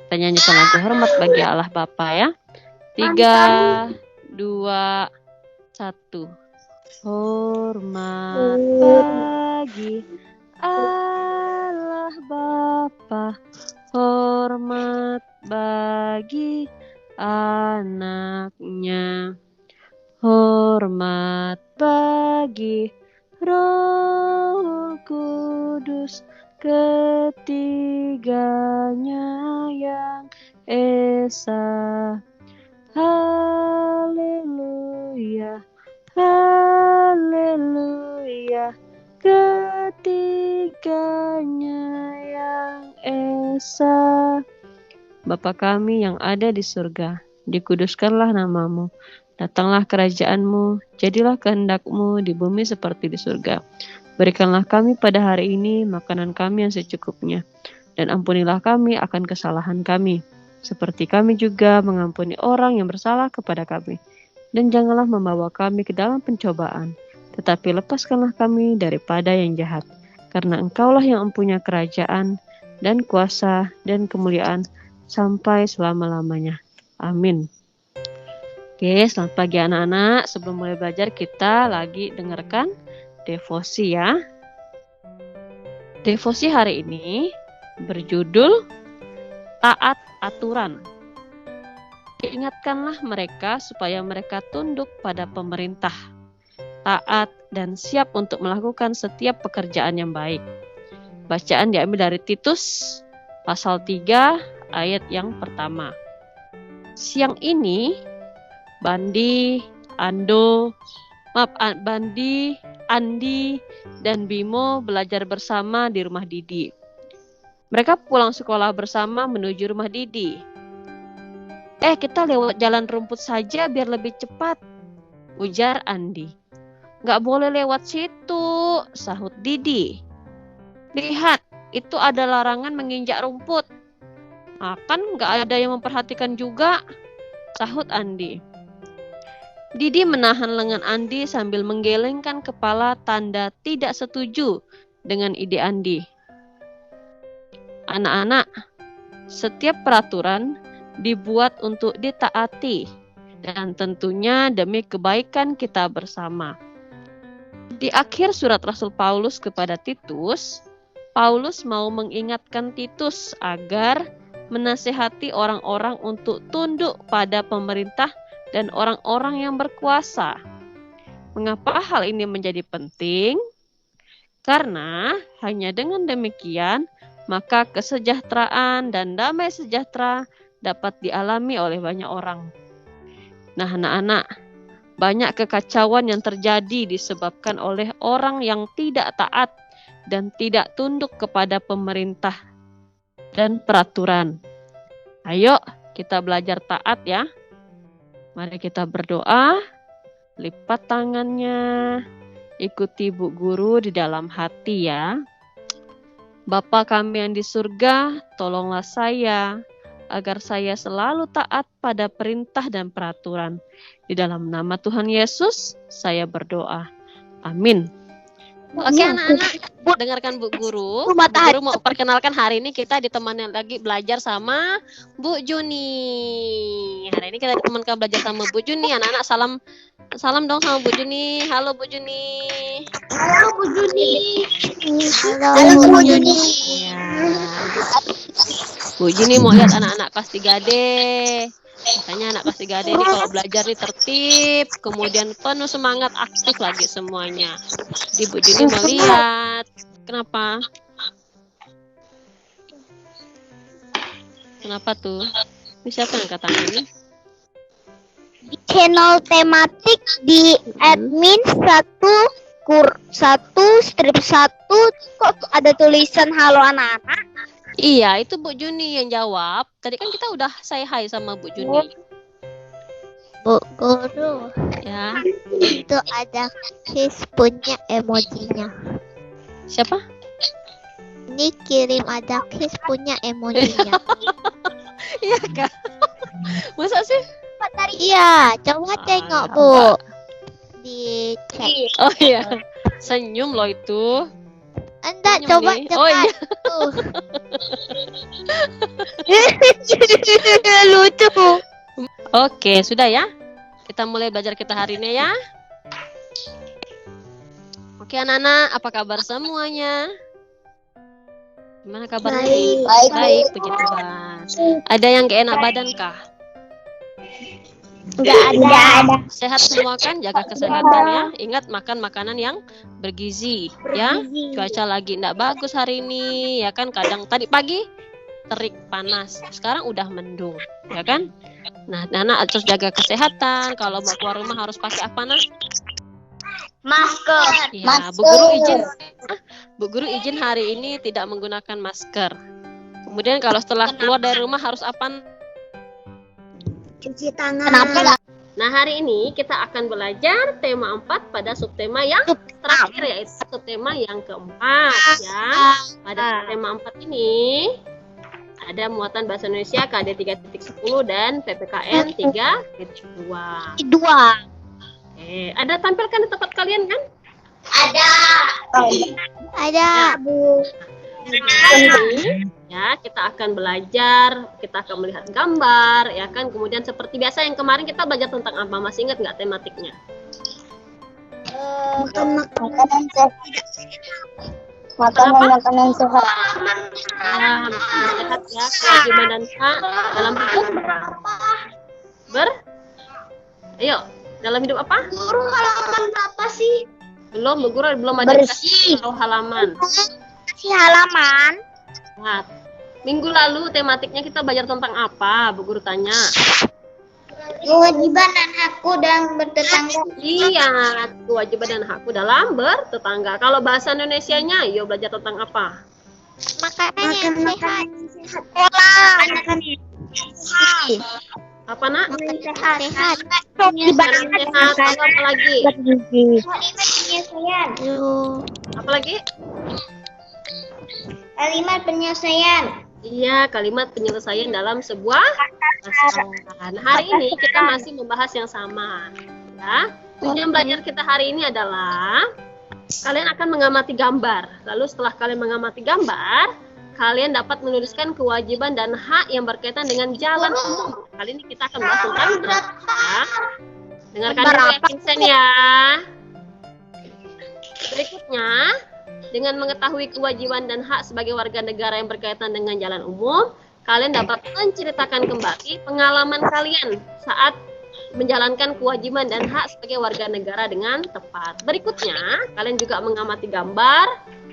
Kita nyanyikan lagu hormat bagi Allah Bapa ya. 3, 2, 1. Hormat bagi Allah Bapa, hormat bagi anaknya, hormat bagi Roh Kudus, ketiganya yang esa. Haleluya, haleluya, ketiganya yang esa. Bapa kami yang ada di surga, dikuduskanlah namamu. Datanglah kerajaanmu, jadilah kehendak-mu di bumi seperti di surga. Berikanlah kami pada hari ini makanan kami yang secukupnya, dan ampunilah kami akan kesalahan kami, seperti kami juga mengampuni orang yang bersalah kepada kami. Dan janganlah membawa kami ke dalam pencobaan, tetapi lepaskanlah kami daripada yang jahat. Karena Engkaulah yang mempunyai kerajaan, dan kuasa, dan kemuliaan, sampai selama-lamanya. Amin. Oke, selamat pagi anak-anak. Sebelum mulai belajar, kita lagi dengarkan devosi ya. Devosi hari ini berjudul Taat Aturan. Ingatkanlah mereka supaya mereka tunduk pada pemerintah, taat dan siap untuk melakukan setiap pekerjaan yang baik. Bacaan diambil dari Titus pasal 3 ayat yang pertama. Siang ini Bandi, Andi, dan Bimo belajar bersama di rumah Didi. Mereka pulang sekolah bersama menuju rumah Didi. Kita lewat jalan rumput saja biar lebih cepat, ujar Andi. Gak boleh lewat situ, sahut Didi. Lihat, itu ada larangan menginjak rumput. Kan gak ada yang memperhatikan juga, sahut Andi. Didi menahan lengan Andi sambil menggelengkan kepala tanda tidak setuju dengan ide Andi. Anak-anak, setiap peraturan dibuat untuk ditaati dan tentunya demi kebaikan kita bersama. Di akhir surat Rasul Paulus kepada Titus, Paulus mau mengingatkan Titus agar menasihati orang-orang untuk tunduk pada pemerintah dan orang-orang yang berkuasa. Mengapa hal ini menjadi penting? Karena hanya dengan demikian, maka kesejahteraan dan damai sejahtera dapat dialami oleh banyak orang. Nah, anak-anak, banyak kekacauan yang terjadi disebabkan oleh orang yang tidak taat dan tidak tunduk kepada pemerintah dan peraturan. Ayo, kita belajar taat ya. Mari kita berdoa, lipat tangannya, ikuti Bu Guru di dalam hati ya. Bapa kami yang di surga, tolonglah saya, agar saya selalu taat pada perintah dan peraturan. Di dalam nama Tuhan Yesus, saya berdoa. Amin. Oke anak-anak, dengarkan Bu Guru. Bu Guru mau perkenalkan hari ini kita ditemani lagi belajar sama Bu Juni. Hari ini kita ditemankan belajar sama Bu Juni. Anak-anak salam dong sama Bu Juni. Halo Bu Juni. Halo Bu Juni. Halo Bu Juni. Ya. Bu Juni mau lihat anak-anak kelas 3D. Katanya anak kelas 3D ini kalau belajar nih tertib, kemudian penuh semangat, aktif lagi semuanya. Di Bu Juni mau lihat. Kenapa? Kenapa tuh? Ini siapa yang kata ini? Di channel tematik di admin 1 kok ada tulisan halo anak-anak? Iya, itu Bu Juni yang jawab. Tadi kan kita udah say hi sama Bu Juni. Bu Guru. Ya. Itu ada kiss punya emojinya. Siapa? Ini kirim ada kiss punya emojinya. Iya Kak. Masa sih? Iya, coba tengok Bu. Di chat. Oh iya. Senyum loh itu. Enggak, Senyum coba nih. cepat. Oh iya. Lucu. Oke, sudah ya. Kita mulai belajar kita hari ini ya. Oke anak-anak, apa kabar semuanya? Gimana kabarnya? Baik. Baik, puji Tuhan. Ada yang gak enak badan kah? Enggak ada. Sehat semua kan? Jaga kesehatan ya. Ingat makan makanan yang bergizi, ya. Cuaca lagi enggak bagus hari ini, ya kan? Kadang tadi pagi terik panas, sekarang udah mendung, ya kan? Nah, anak harus jaga kesehatan. Kalau mau keluar rumah harus pakai apa, Nak? Masker. Ya, Bu Guru izin. Bu Guru izin hari ini tidak menggunakan masker. Kemudian kalau setelah keluar dari rumah harus apa? Cuci tangan. Kenapa? Nah, hari ini kita akan belajar tema 4 pada subtema yang terakhir, yaitu subtema yang keempat, ya. Pada tema 4 ini ada muatan bahasa Indonesia KD 3.10 dan PPKN 3.2. Ada tampilkan di tempat kalian kan? Ada, Bu. Hari ini ya kita akan belajar, kita akan melihat gambar, ya kan. Kemudian seperti biasa yang kemarin kita belajar tentang apa? Masih ingat nggak tematiknya? Makanan sehat. Nah, makanan sehat ya, kewajiban dan hak dalam hidup Ayo, dalam hidup apa? Guru halaman berapa sih? Bu Guru belum ada Bersih. halaman. Si halaman. Nah, minggu lalu tematiknya kita belajar tentang apa? Bu Guru tanya. Kewajiban dan hakku dan bertetangga. Iya, kewajiban dan hakku dalam bertetangga. Kalau bahasa Indonesianya, yuk belajar tentang apa? Makanan yang sehat. Makanan yang sehat. Apa, Nak? Makanan sehat. Makanan sehat. Lalu apa lagi? Apa lagi? Kalimat penyelesaian. Iya, kalimat penyelesaian dalam sebuah masalah. Nah, hari ini kita masih membahas yang sama. Ya, tujuan belajar kita hari ini adalah kalian akan mengamati gambar. Lalu setelah kalian mengamati gambar, kalian dapat menuliskan kewajiban dan hak yang berkaitan dengan jalan umum. Kali ini kita akan bahas tentang ya. Dengarkan dulu ya, Vincent ya. Berikutnya, dengan mengetahui kewajiban dan hak sebagai warga negara yang berkaitan dengan jalan umum, kalian dapat menceritakan kembali pengalaman kalian saat menjalankan kewajiban dan hak sebagai warga negara dengan tepat. Berikutnya, kalian juga mengamati gambar.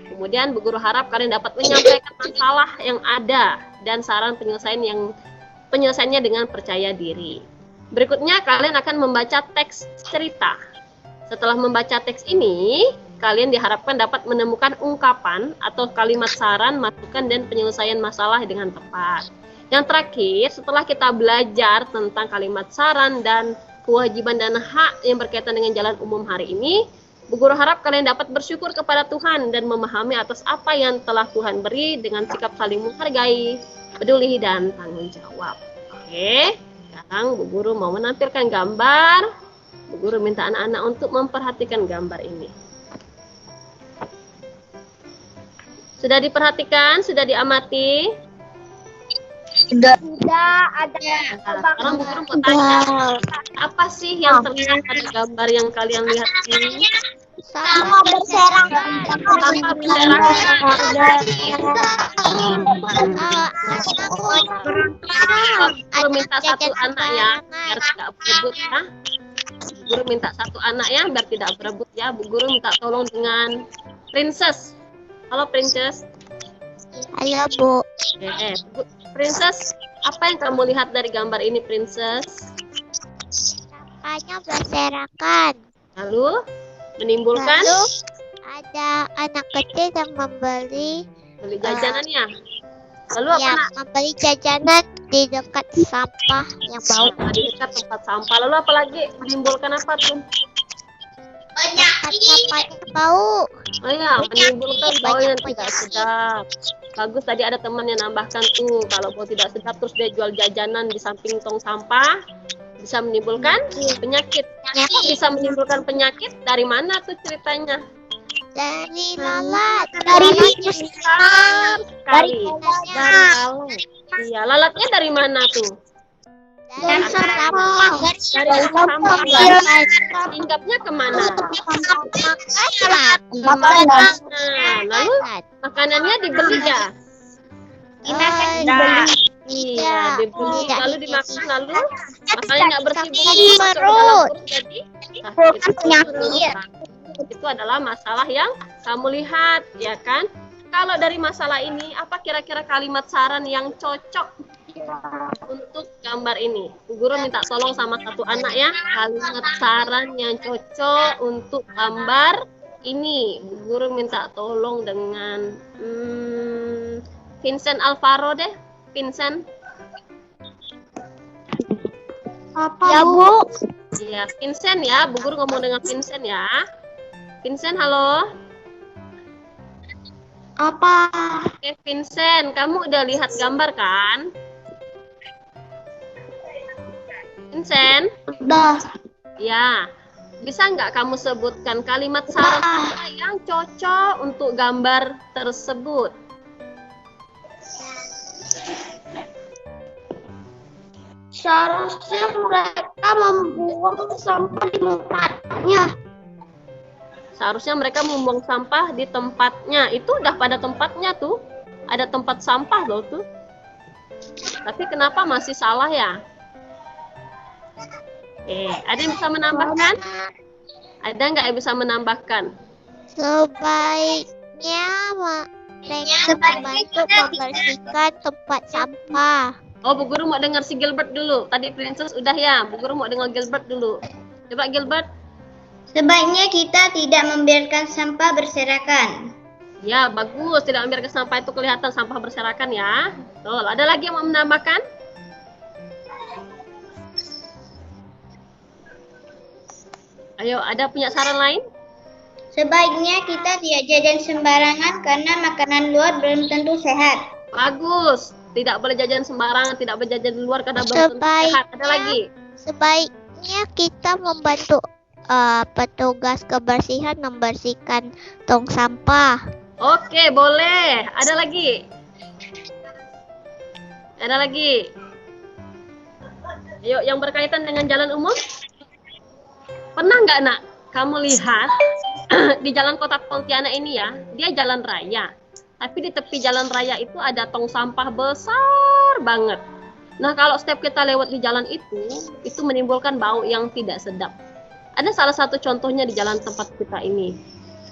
Kemudian, Bu Guru harap kalian dapat menyampaikan masalah yang ada dan saran penyelesaiannya dengan percaya diri. Berikutnya, kalian akan membaca teks cerita. Setelah membaca teks ini, kalian diharapkan dapat menemukan ungkapan atau kalimat saran, masukan, dan penyelesaian masalah dengan tepat. Yang terakhir, setelah kita belajar tentang kalimat saran dan kewajiban dan hak yang berkaitan dengan jalan umum hari ini, Bu Guru harap kalian dapat bersyukur kepada Tuhan dan memahami atas apa yang telah Tuhan beri dengan sikap saling menghargai, peduli, dan tanggung jawab. Oke, sekarang Bu Guru mau menampilkan gambar. Bu Guru minta anak-anak untuk memperhatikan gambar ini. Sudah diperhatikan? Sudah diamati? Sudah ada. Nah, sekarang Bu Guru mau tanya, apa sih yang terlihat pada gambar yang kalian lihat ini? Sama berserakan. Sama berserakan. Guru minta satu anak ya, biar tidak berebut ya. Bu Guru minta satu anak ya, biar tidak berebut ya. Bu Guru minta tolong dengan Princess. Halo Princess. Halo Bu. Princess, apa yang kamu lihat dari gambar ini, Princess? Sampahnya berserakan. Lalu menimbulkan? Lalu ada anak kecil yang membeli jajanannya. Lalu apa? Yang membeli jajanan di dekat sampah yang bau. Di dekat tempat sampah. Lalu apa lagi? Menimbulkan apa tuh? Sampahnya bau. Oh ya, menimbulkan bau yang tidak sedap. Bagus, tadi ada teman yang nambahkan tuh, kalau bau tidak sedap terus dia jual jajanan di samping tong sampah, bisa menimbulkan penyakit. Kok bisa menimbulkan penyakit? Dari mana tuh ceritanya? Dari lalat. Dari besar sekali. Dari lalat. Iya, lalatnya dari mana tuh? Dari sampah. Dari sampah. Hinggapnya kemana? Makanan. Nah, lalu makanannya dibeli ya? Dibeli. Iya, dibeli Tidak lalu higienis. dimakan lalu makannya nggak bersih Sakit masuk ke dalam perut. perut jadi sakit perut. Itu adalah masalah yang kamu lihat, ya kan? Kalau dari masalah ini, apa kira-kira kalimat saran yang cocok untuk gambar ini? Bu Guru minta tolong sama satu anak ya, kalimat saran yang cocok untuk gambar ini. Bu Guru minta tolong dengan Vincent Alvaro deh, Vincent. Ya, Bu. Iya, Vincent ya, Bu Guru ngomong dengan Vincent ya. Vincent, halo. Apa? Oke, Vincent, kamu udah lihat gambar kan? Vincent? Udah. Ya. Bisa nggak kamu sebutkan kalimat saran apa yang cocok untuk gambar tersebut? Seharusnya mereka membuang sampah di tempatnya. Seharusnya mereka membuang sampah di tempatnya. Itu udah pada tempatnya tuh. Ada tempat sampah loh tuh. Tapi kenapa masih salah ya? Ada yang bisa menambahkan? Ada nggak yang bisa menambahkan? Sebaiknya mereka membantu membersihkan tempat sampah. Oh, Bu Guru mau dengar si Gilbert dulu. Tadi Princess udah ya. Bu Guru mau dengar Gilbert dulu. Coba Gilbert. Sebaiknya kita tidak membiarkan sampah berserakan. Ya, bagus. Tidak membiarkan sampah itu kelihatan sampah berserakan ya. Tuh, ada lagi yang mau menambahkan? Ayo, ada punya saran lain? Sebaiknya kita tidak jajan sembarangan karena makanan luar belum tentu sehat. Bagus. Tidak boleh jajan sembarangan, tidak boleh jajan di luar karena belum tentu sehat. Ada lagi? Sebaiknya kita membantu petugas kebersihan membersihkan tong sampah. Oke, boleh. Ada lagi? Ada lagi? Ayo, yang berkaitan dengan jalan umum? Pernah nggak, Nak, kamu lihat di jalan kota Pontianak ini ya, dia jalan raya. Tapi di tepi jalan raya itu ada tong sampah besar banget. Nah, kalau setiap kita lewat di jalan itu menimbulkan bau yang tidak sedap. Ada salah satu contohnya di jalan tempat kita ini.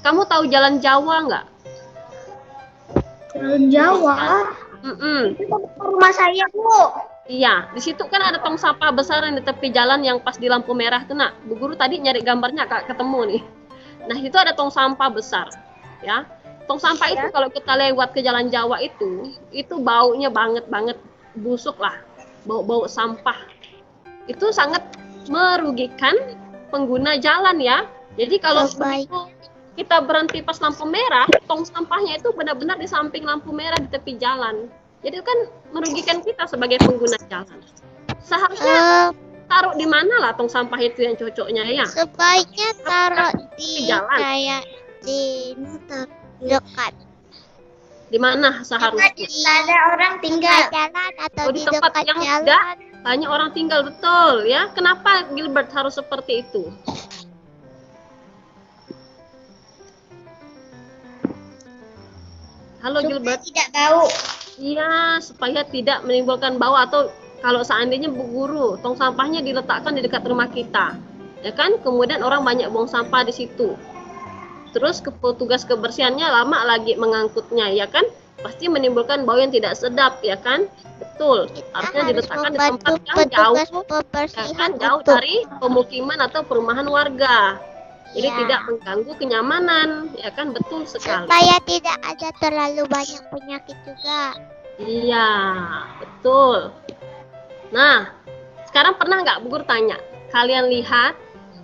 Kamu tahu Jalan Jawa nggak? Jalan Jawa? Rumah saya, Bu. Iya, di situ kan ada tong sampah besar yang di tepi jalan yang pas di lampu merah tuh, Nak. Bu Guru tadi nyari gambarnya Kak ketemu nih. Nah, itu ada tong sampah besar, ya. Tong sampah itu kalau kita lewat ke Jalan Jawa itu baunya banget busuk lah, bau sampah. Itu sangat merugikan pengguna jalan ya. Jadi kalau kita berhenti pas lampu merah, tong sampahnya itu benar-benar di samping lampu merah di tepi jalan. Jadi itu kan merugikan kita sebagai pengguna jalan. Seharusnya taruh di mana lah tong sampah itu yang cocoknya ya? Sebaiknya taruh di jalan. kayak di dekat. Di mana seharusnya? Ada orang tinggal. Jalan atau Oh, di di tempat dekat yang jalan. enggak banyak orang tinggal, betul ya. Kenapa Gilbert harus seperti itu? Halo Gilbert. Tidak bau. Iya, supaya tidak menimbulkan bau atau kalau seandainya Bu Guru, tong sampahnya diletakkan di dekat rumah kita. Ya kan? Kemudian orang banyak buang sampah di situ. Terus petugas kebersihannya lama lagi mengangkutnya, ya kan? Pasti menimbulkan bau yang tidak sedap, ya kan? Betul. Harusnya diletakkan di tempat yang jauh, ya kan? Jauh dari pemukiman atau perumahan warga. Jadi tidak mengganggu kenyamanan, ya kan? Betul sekali. Supaya tidak ada terlalu banyak penyakit juga. Iya, betul. Nah, sekarang pernah nggak Bu Guru tanya, kalian lihat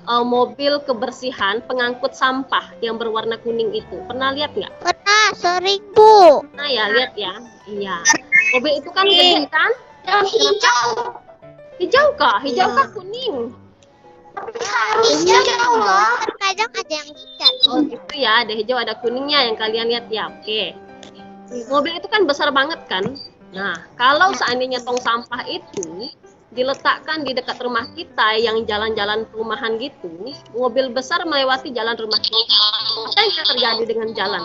mobil kebersihan pengangkut sampah yang berwarna kuning itu? Pernah lihat nggak? Pernah, sering Bu. Nah ya, lihat ya. Iya. Mobil itu kan gede kan? Hijau. Hijau kah? Hijau kah kuning? Hijau loh. Terkadang ada yang tidak. Oh gitu ya, ada hijau ada kuningnya yang kalian lihat ya. Oke. Mobil itu kan besar banget kan? Nah, kalau seandainya tong sampah itu diletakkan di dekat rumah kita yang jalan-jalan perumahan gitu, mobil besar melewati jalan rumah kita. Apa yang terjadi dengan jalan?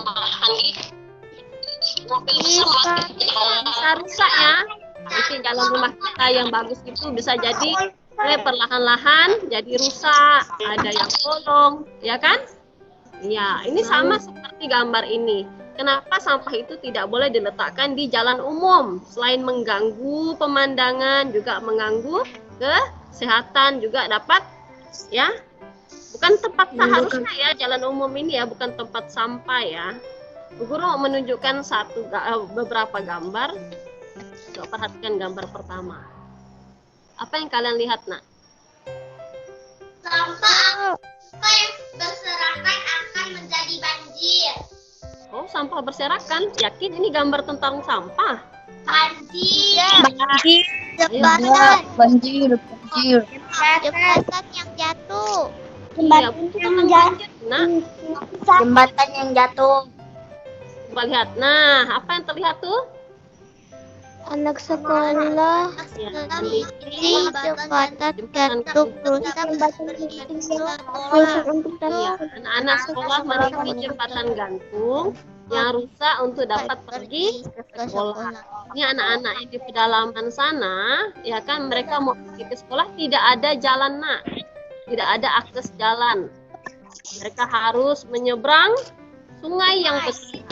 Bisa rusak ya. Nanti jalan rumah kita yang bagus itu bisa jadi perlahan-lahan jadi rusak, ada yang bolong, ya kan? Ya, ini sama seperti gambar ini. Kenapa sampah itu tidak boleh diletakkan di jalan umum? Selain mengganggu pemandangan, juga mengganggu kesehatan juga dapat, ya. Bukan tempat seharusnya ya jalan umum ini ya, bukan tempat sampah ya. Bu Guru menunjukkan beberapa gambar. Coba perhatikan gambar pertama. Apa yang kalian lihat, Nak? Sampah yang berserakan akan menjadi banjir. Oh, sampah berserakan. Yakin ini gambar tentang sampah? Banjir. Jembatan. Banjir. Jembatan yang jatuh. Iya, tentang banjir, Nak. Jembatan yang jatuh. Coba lihat. Nah, apa yang terlihat tuh? Anak sekolah Ya, di jembatan gantung rusak iya, anak-anak sekolah melalui jembatan gantung yang rusak untuk dapat pergi ke sekolah. Ini anak-anak yang di pedalaman sana, ya kan, mereka mau pergi ke sekolah tidak ada jalan, Nak. Tidak ada akses jalan. Mereka harus menyeberang sungai yang besar.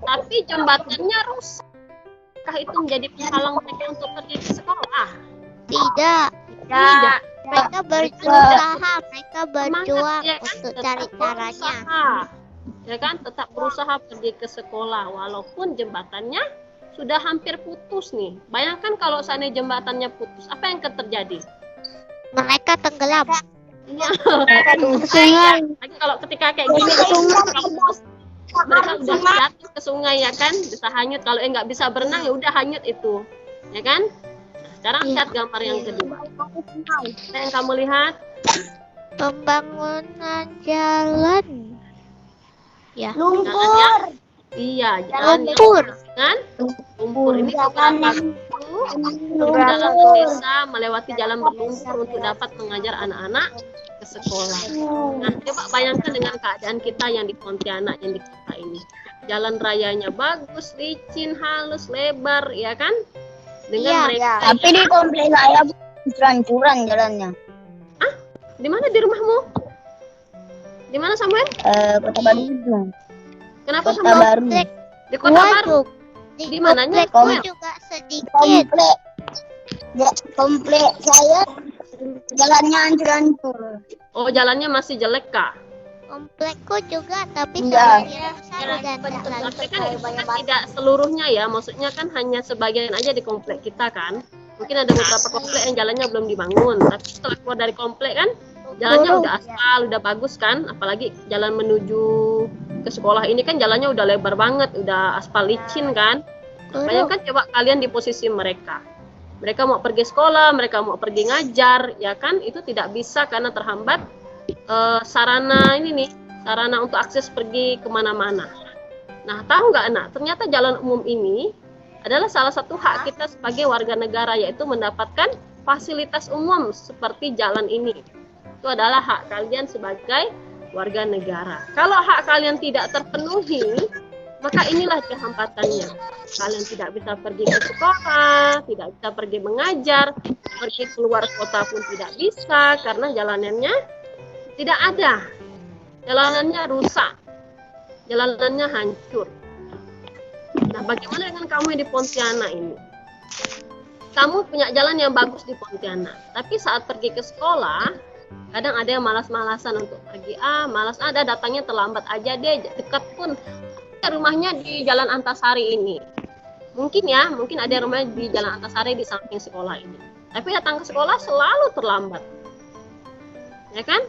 Tapi jembatannya rusak. Apakah itu menjadi penghalang mereka untuk pergi ke sekolah? Tidak. Tidak. Mereka berusaha, mereka berjuang ya kan? untuk Tetap cari caranya. berusaha. Ya kan, tetap berusaha pergi ke sekolah walaupun jembatannya sudah hampir putus nih. Bayangkan kalau seandainya jembatannya putus, apa yang akan terjadi? Mereka tenggelam. Iya. Lagi kalau ketika kayak gini mereka udah jatuh ke sungai ya kan, bisa hanyut. Kalau nggak bisa berenang ya udah hanyut itu, ya kan? Sekarang lihat gambar yang kedua. Apa yang kamu lihat? Pembangunan jalan. Ya. Jalan iya, jalan Lumpur. kan? Lumpur ini beberapa jalan ke desa melewati jalan berlumpur untuk dapat mengajar anak-anak ke sekolah. Nah, coba bayangkan dengan keadaan kita yang di Pontianak, yang di kota ini. Jalan rayanya bagus, licin, halus, lebar, ya kan? Dengan mereka. Tapi di komplek saya curan-curan jalannya. Di mana di rumahmu? Di mana Samuel? Kota Baru. Kenapa Kota Samuel? Baru. Di Kota Baru. Di mananya? komplekku juga sedikit. Komplek. Ya, komplek saya jalannya hancur-hancur. Oh, jalannya masih jelek, Kak. Komplekku juga, tapi Iya. sebagian besar udah enggak lagi. Tapi kan itu kan tidak seluruhnya ya, maksudnya kan hanya sebagian aja di komplek kita kan. Mungkin ada beberapa komplek yang jalannya belum dibangun, tapi setelah keluar dari komplek kan jalannya udah aspal, udah bagus kan. Apalagi jalan menuju ke sekolah ini kan jalannya udah lebar banget, udah aspal licin kan. Bayangkan coba kalian di posisi mereka. Mereka mau pergi sekolah, mereka mau pergi ngajar, ya kan? Itu tidak bisa karena terhambat sarana ini nih, sarana untuk akses pergi kemana-mana. Nah, tahu nggak Nak? Ternyata jalan umum ini adalah salah satu hak kita sebagai warga negara, yaitu mendapatkan fasilitas umum seperti jalan ini. Itu adalah hak kalian sebagai warga negara. Kalau hak kalian tidak terpenuhi, maka inilah kehampatannya. Kalian tidak bisa pergi ke sekolah, tidak bisa pergi mengajar, pergi keluar kota pun tidak bisa karena jalanannya tidak ada. Jalanannya rusak. Jalanannya hancur. Nah, bagaimana dengan kamu yang di Pontianak ini? Kamu punya jalan yang bagus di Pontianak, tapi saat pergi ke sekolah, kadang ada yang malas-malasan untuk pergi. Malas ada, datangnya terlambat aja deh, dekat pun. Rumahnya di Jalan Antasari ini. Mungkin ada rumahnya di Jalan Antasari di samping sekolah ini. Tapi datang ke sekolah selalu terlambat. Ya kan?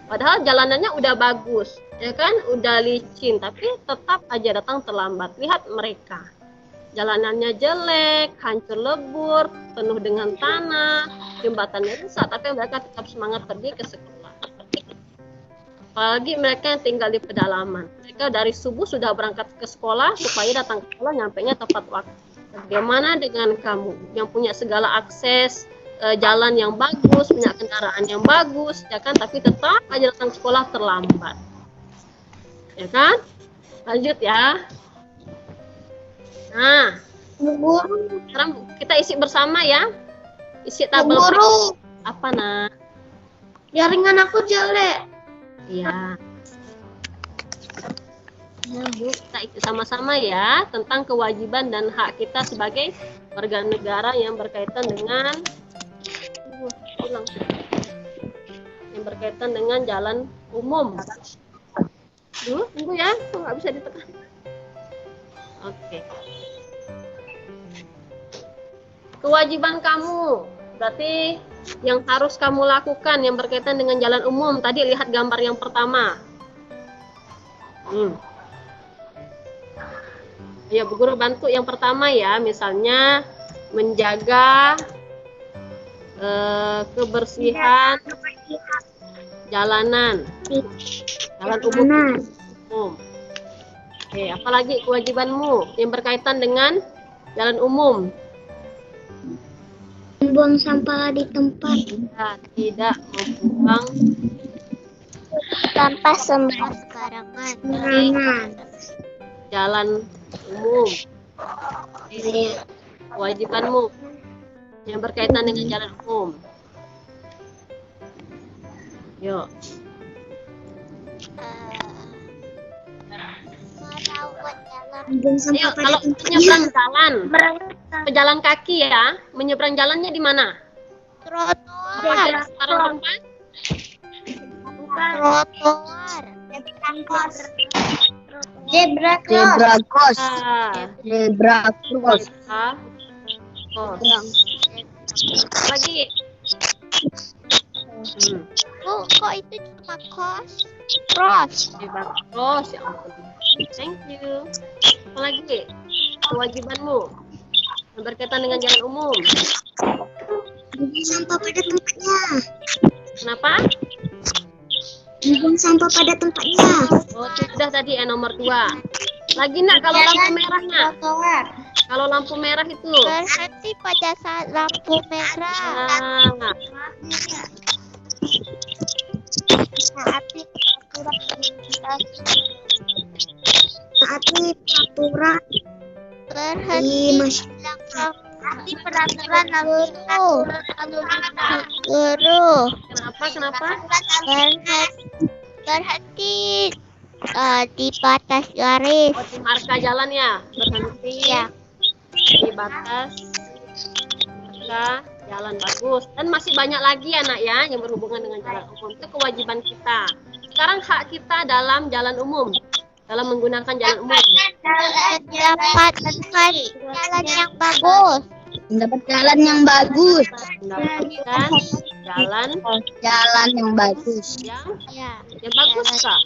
Padahal jalanannya udah bagus, ya kan? Udah licin, tapi tetap aja datang terlambat. Lihat mereka. Jalanannya jelek, hancur lebur, penuh dengan tanah, jembatannya rusak, tapi mereka tetap semangat pergi ke sekolah. Apalagi mereka yang tinggal di pedalaman. Mereka dari subuh sudah berangkat ke sekolah supaya datang ke sekolah nyampainya tepat waktu. Bagaimana dengan kamu yang punya segala akses, jalan yang bagus, punya kendaraan yang bagus, ya kan? Tapi tetap aja datang sekolah terlambat, ya kan? Lanjut ya. Nah, Bu Guru. sekarang kita isi bersama ya. Isi Bu tabel. Guru. Apa nak? Jaringan aku jelek. Iya. Ya, Bu, kita isi sama-sama ya tentang kewajiban dan hak kita sebagai warga negara yang berkaitan dengan jalan umum. Dulu, tunggu ya, kok nggak bisa ditekan. Oke. Kewajiban kamu, berarti yang harus kamu lakukan yang berkaitan dengan jalan umum. Tadi lihat gambar yang pertama. Ya, Bu Guru bantu yang pertama ya, misalnya menjaga kebersihan jalanan, jalan umum. Oke, apalagi kewajibanmu yang berkaitan dengan jalan umum? Buang sampah di tempat. Ya, tidak membuang Sampah sembarangan. jalan umum. Ini kewajibanmu yang berkaitan dengan jalan umum. Yuk. Merawat jalan. Ayo, kalau menyeberang jalan, pejalan kaki ya, menyeberang jalannya di mana? Trotoar. Sekarang tempat? Trotoar. Zebra cross. Zebra cross. Ah, Zebra cross. ah. Oh, lagi. Bu, kok itu cuma cross? Zebra cross, ya ampun. Thank you. Apa lagi? Kewajibanmu yang berkaitan dengan jalan umum. Buang sampah pada tempatnya. Kenapa? Buang sampah pada tempatnya. Oh, sudah tadi nomor 2. Lagi nak kalau lampu merahnya. Trotoar. Kalau lampu merah itu. Berhenti pada saat lampu merah. Ah, Taati peraturan. Berhenti taati peraturan lalu guru. kenapa? Berhenti di batas garis. Oh, di marka jalan ya. Berhenti Ya. di batas marka jalan, bagus. Dan masih banyak lagi ya nak ya yang berhubungan dengan jalan umum. Itu kewajiban kita. Sekarang hak kita dalam jalan umum, dalam menggunakan jalan umum. Mendapatkan jalan yang bagus. Mendapat jalan yang bagus. Mendapatkan jalan yang bagus. Ya. yang bagus kak,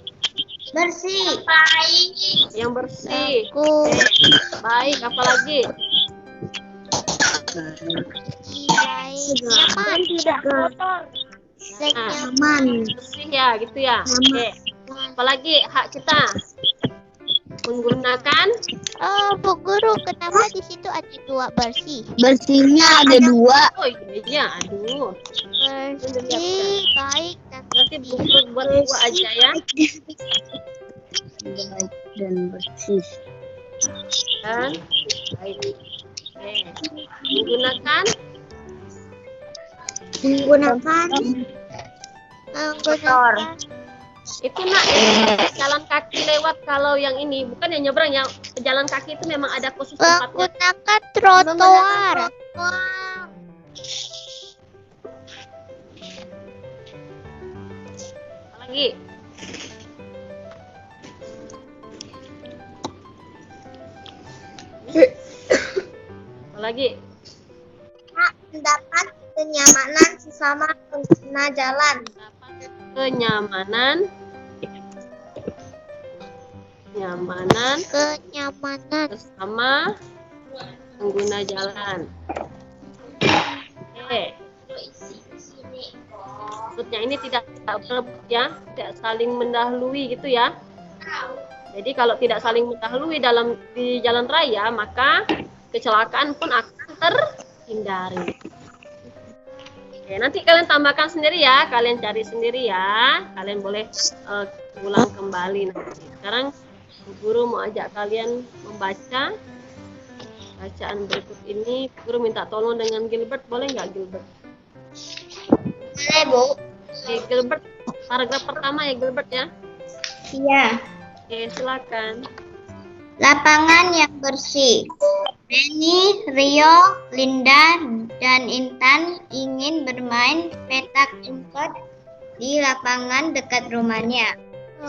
Bersih. yang bersih. Bagus. Baik, apalagi? Nyaman. Tidak kotor. Dan Nah, nyaman. bersih ya, gitu ya. Oke. Apalagi hak kita menggunakan Bu Guru, kenapa di situ ada 2 bersih? Bersihnya ada 2. oh iya, aduh. Bersih, baik, dan Berarti buku buat 2 aja ya. Baik dan bersih. Dan baik. Oke. Menggunakan itu nak jalan kaki lewat. Kalau yang ini bukan yang nyebrang, yang pejalan kaki itu memang ada khusus tempatnya. menggunakan trotoar. Lagi. Apalagi? Mendapat kenyamanan sesama pengguna jalan. Kenyamanan bersama pengguna jalan. Oke. Maksudnya ini tidak berebut ya, tidak saling mendahului gitu ya. Jadi kalau tidak saling mendahului di jalan raya, maka kecelakaan pun akan terhindari. Oke, nanti kalian tambahkan sendiri ya, kalian cari sendiri ya. Kalian boleh ulang kembali nanti. Sekarang Bu Guru mau ajak kalian membaca bacaan berikut ini. Bu Guru minta tolong dengan Gilbert, boleh nggak Gilbert? Boleh, Bu. Oke, Gilbert, paragraf pertama ya Gilbert ya. Iya. Oke, silakan. Lapangan yang bersih. Benny, Rio, Linda, dan Intan ingin bermain petak umpet di lapangan dekat rumahnya.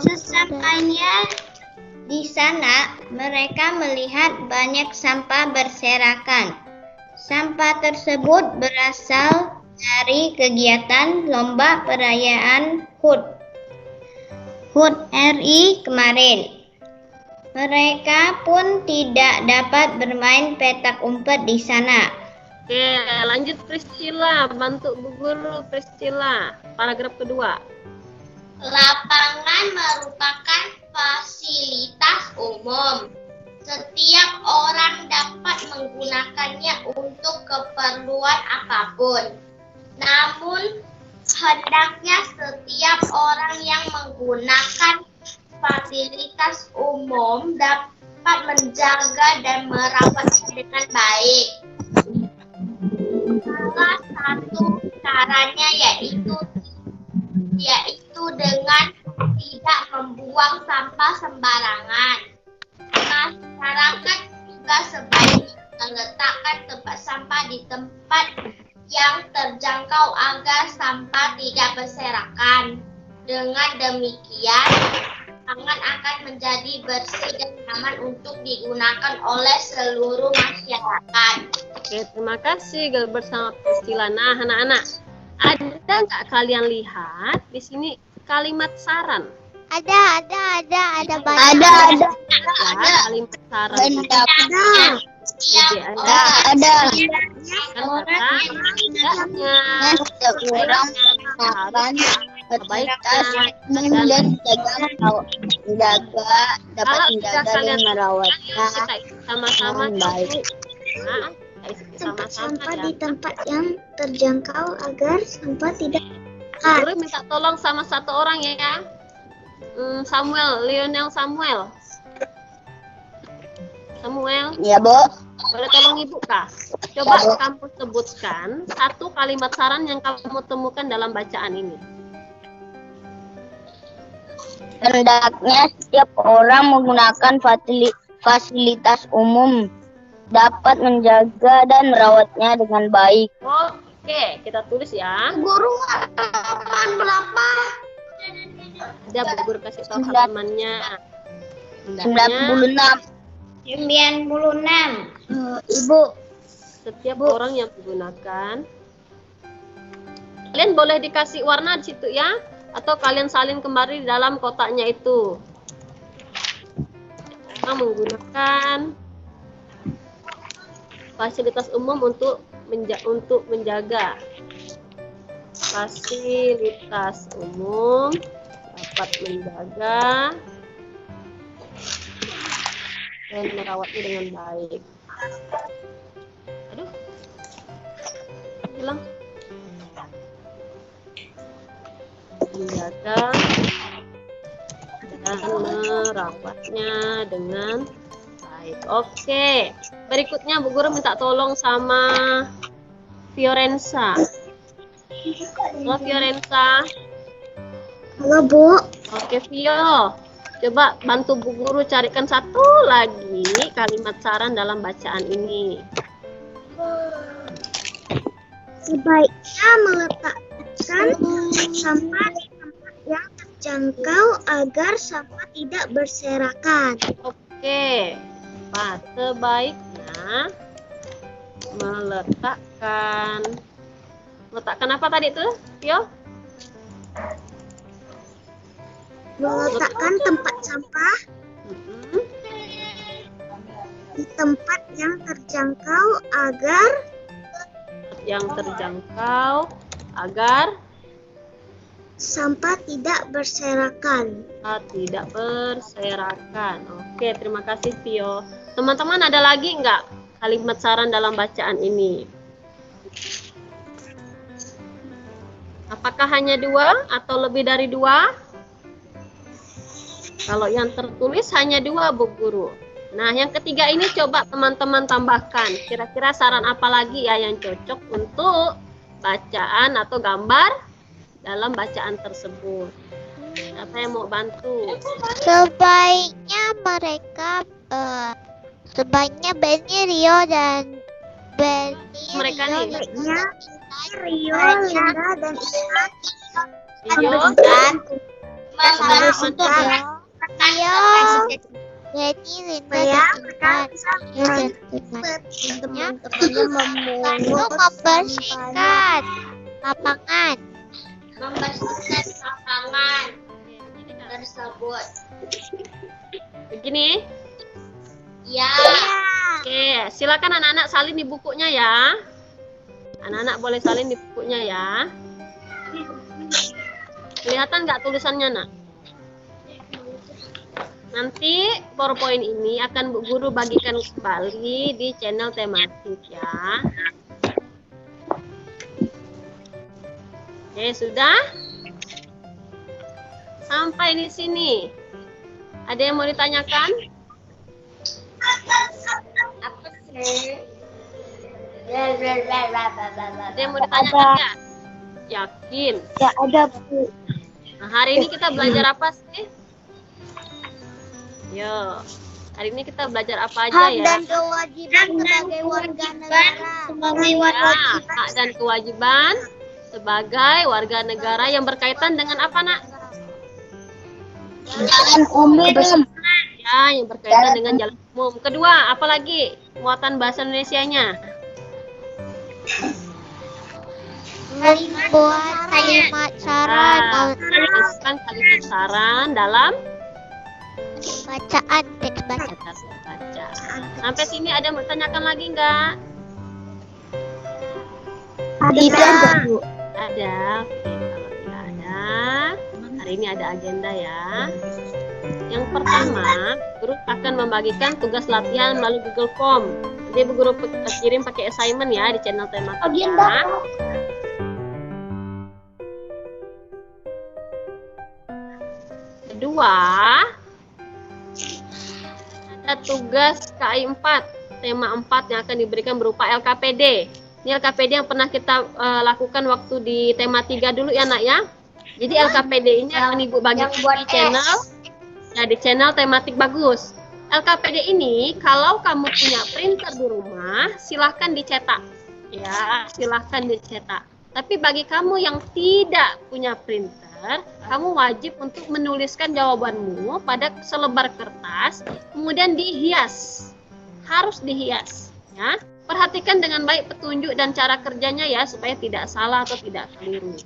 Sesampainya di sana, mereka melihat banyak sampah berserakan. Sampah tersebut berasal dari kegiatan lomba perayaan HUT RI kemarin. Mereka pun tidak dapat bermain petak umpet di sana. Oke, lanjut Priscilla, bantu Bu Guru Priscilla. Paragraf kedua. Lapangan merupakan fasilitas umum. Setiap orang dapat menggunakannya untuk keperluan apapun. Namun, hendaknya setiap orang yang menggunakan fasilitas umum dapat menjaga dan merawatnya dengan baik. Salah satu caranya yaitu dengan tidak membuang sampah sembarangan. Masyarakat juga sebaiknya meletakkan tempat sampah di tempat yang terjangkau agar sampah tidak berserakan. Dengan demikian, lapangan akan menjadi bersih dan nyaman untuk digunakan oleh seluruh masyarakat. Oke, terima kasih Gilbert sama Priscilla. Nah, anak-anak, ada nggak kalian lihat di sini kalimat saran? Ada banyak. Ada. Ya, kalimat saran. Ada. Ada. Ada. Kan kata tidaknya, Setiap orang menggunakan fasilitas umum dan dapat menjaga dan merawatnya kita isi sama-sama dengan baik. Nah, kita isi Tempat sama-sama sampah ya. di tempat yang terjangkau agar sampah tidak Guru minta tolong sama satu orang ya. Samuel, Lionel Samuel. Ya, Bu. Boleh tolong Ibu Kak? Coba kamu sebutkan satu kalimat saran yang kamu temukan dalam bacaan ini. Hendaknya setiap orang menggunakan fasilitas umum dapat menjaga dan merawatnya dengan baik. Oke, kita tulis ya. Guru halaman berapa? Ada Bu Guru kasih tahu halamannya. Hendaknya 96. Ibu. Setiap orang yang menggunakan, kalian boleh dikasih warna di situ ya, atau kalian salin kembali di dalam kotaknya itu. Kita menggunakan fasilitas umum untuk menjaga. Fasilitas umum dapat menjaga dan merawatnya dengan baik. Aduh, hilang. Menjaga dan merawatnya dengan baik. Oke, berikutnya Bu Guru minta tolong sama Fiorenza. Halo Fiorenza. Halo, Bu. Oke Vio, coba bantu Bu Guru carikan satu lagi kalimat saran dalam bacaan ini. Sebaiknya meletakkan sampah di tempat yang terjangkau agar sampah tidak berserakan. Oke, Pak, sebaiknya meletakkan apa tadi tuh, Vio? Meletakkan tempat sampah di tempat yang terjangkau agar sampah tidak berserakan. Tidak berserakan. Oke, terima kasih Vio. Teman-teman ada lagi nggak kalimat saran dalam bacaan ini. Apakah hanya 2 atau lebih dari 2? Kalau yang tertulis hanya 2, Bu Guru. Nah, yang ketiga ini coba teman-teman tambahkan. Kira-kira saran apa lagi ya yang cocok untuk bacaan atau gambar dalam bacaan tersebut? Siapa yang mau bantu? Sebaiknya mereka sebaiknya Benny, Rio dan Benny, Mereka Rio, nih. dan Rio, Linda dan Intan. Rio dan Rio, Rio, Benny, Linda dan Intan. Dan tentunya bantu membersihkan lapangan. Membersihkan lapangan tersebut. Begini. Ya, Oke, silakan anak-anak salin di bukunya ya. Anak-anak boleh salin di bukunya ya. Kelihatan nggak tulisannya, Nak? Nanti PowerPoint ini akan Bu Guru bagikan kembali di channel tematik ya. Oke, sudah? Sampai di sini. Ada yang mau ditanyakan? apa sih? Ada yang mau ditanyakan nggak? Yakin? Ya ada, Bu. Nah, hari ini kita belajar apa sih? Yo, hari ini kita belajar apa aja ya? Kewajiban sebagai warga negara. sebagai Ya, warga hak dan kewajiban sebagai warga negara yang berkaitan dengan apa, Nak? Jalan umum. Ya, yang berkaitan dengan jalan umum. Kedua, apa lagi? Muatan bahasa Indonesianya. Membuat kalimat saran Tuliskan kalimat saran dalam bacaan teks baca. baca. Sampai sini ada yang mau tanyakan lagi nggak? Ada, Bu. Ada. Oke, kalau tidak ada, hari ini ada agenda ya. Yang pertama, guru akan membagikan tugas latihan melalui Google Form. Jadi Bu Guru kirim pakai assignment ya di channel tematik ya. Kedua, ada tugas KI 4, tema 4 yang akan diberikan berupa LKPD. Ini LKPD yang pernah kita lakukan waktu di tema 3 dulu ya, Nak ya. Jadi LKPD ini akan Ibu bagikan di channel, ya, di channel tematik bagus. LKPD ini kalau kamu punya printer di rumah, silahkan dicetak. Ya, silahkan dicetak. Tapi bagi kamu yang tidak punya printer, kamu wajib untuk menuliskan jawabanmu pada selebar kertas, kemudian dihias. Harus dihias, ya. Perhatikan dengan baik petunjuk dan cara kerjanya ya, supaya tidak salah atau tidak keliru.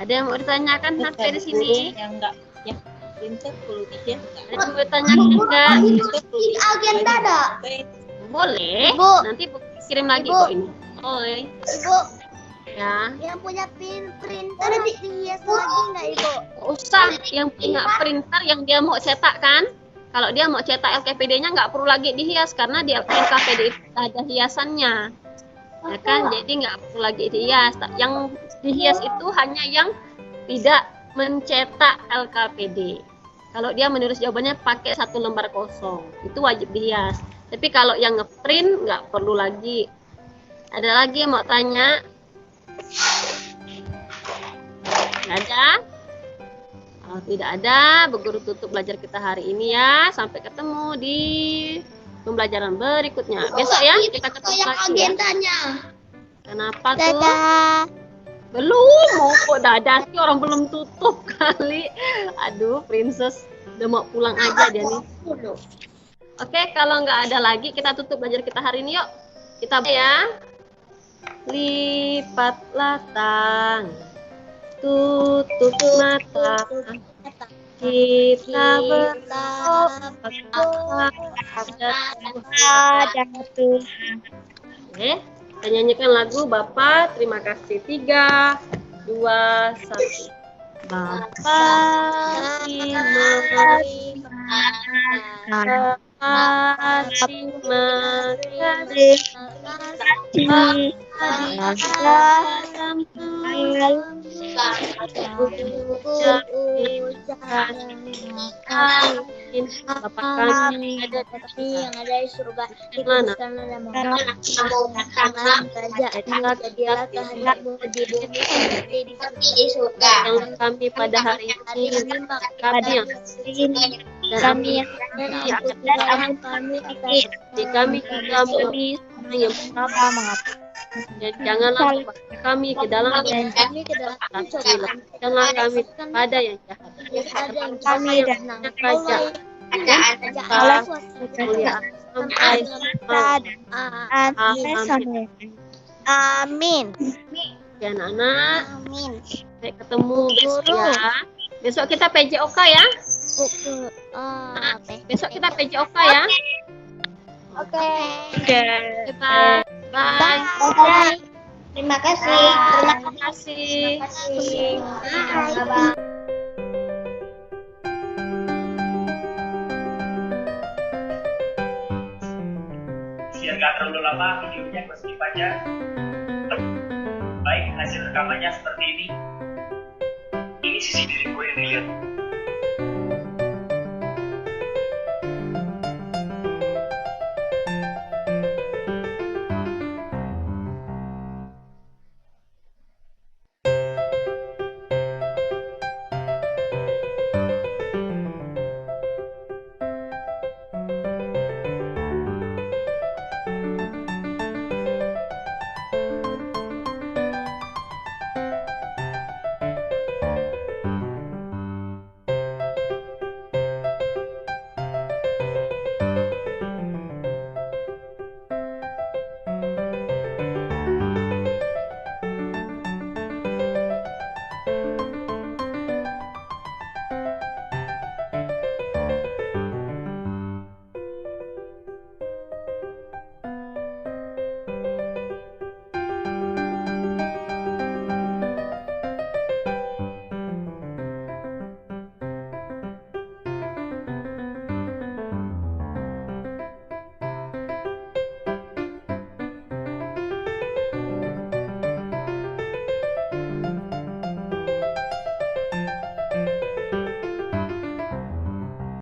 Ada yang mau ditanyakan sampai di sini? Yang enggak, ya printer perlu dihias enggak? Ada yang mau ditanyakan enggak? di agenda ada. Boleh. Ibu. Nanti Bu kirim lagi Ibu. kok ini. Boleh. Ibu, Ya. yang punya printer harus dihias lagi nggak, Ibu? Nggak usah. Yang punya printer yang dia mau cetak kan? Kalau dia mau cetak LKPD-nya nggak perlu lagi dihias karena di LKPD itu ada hiasannya. Ya kan? Jadi nggak perlu lagi dihias. Yang dihias itu hanya yang tidak mencetak LKPD. Kalau dia menulis jawabannya pakai 1 lembar kosong, itu wajib dihias. Tapi kalau yang ngeprint nggak perlu lagi. Ada lagi yang mau tanya? Nggak ada? Kalau tidak ada, Bu Guru tutup belajar kita hari ini ya. Sampai ketemu di pembelajaran berikutnya. Besok ya kita ketemu Yang lagi ya. agendanya. Kenapa tuh? Dadah. Belum, mau kok dadah sih, orang belum tutup kali. Aduh, princess udah mau pulang aja dia nih. Oke, kalau nggak ada lagi kita tutup belajar kita hari ini yuk. Kita ya. Lipatlah tangan, tutup mata, kita berdoa kepada Tuhan. Oke, Kita nyanyikan lagu Bapak, terima kasih. 3, 2, 1. Bapak, terima Bapak kami yang ada di surga, mana? jadilah kehendakmu di bumi seperti di surga. Yang kami pada hari ini, kami yang dan kami yang akan kami di kami juga memberi yang pertama, dan janganlah membawa kami ke dalam kami ke dalam janganlah kami pada yang jahat, kami yang saja Allah kemuliaan sampai amin. Amin. Ya anak-anak, Amin. sampai ketemu besok ya. Besok kita PJOK ya. Besok kita PJOK ya. Oke. Bye. Bye. Bye. Terima kasih. Terima kasih. Biar nggak terlalu lama videonya gue skip aja. Baik, hasil rekamannya seperti ini. Ini sisi diri gue yang dilihat.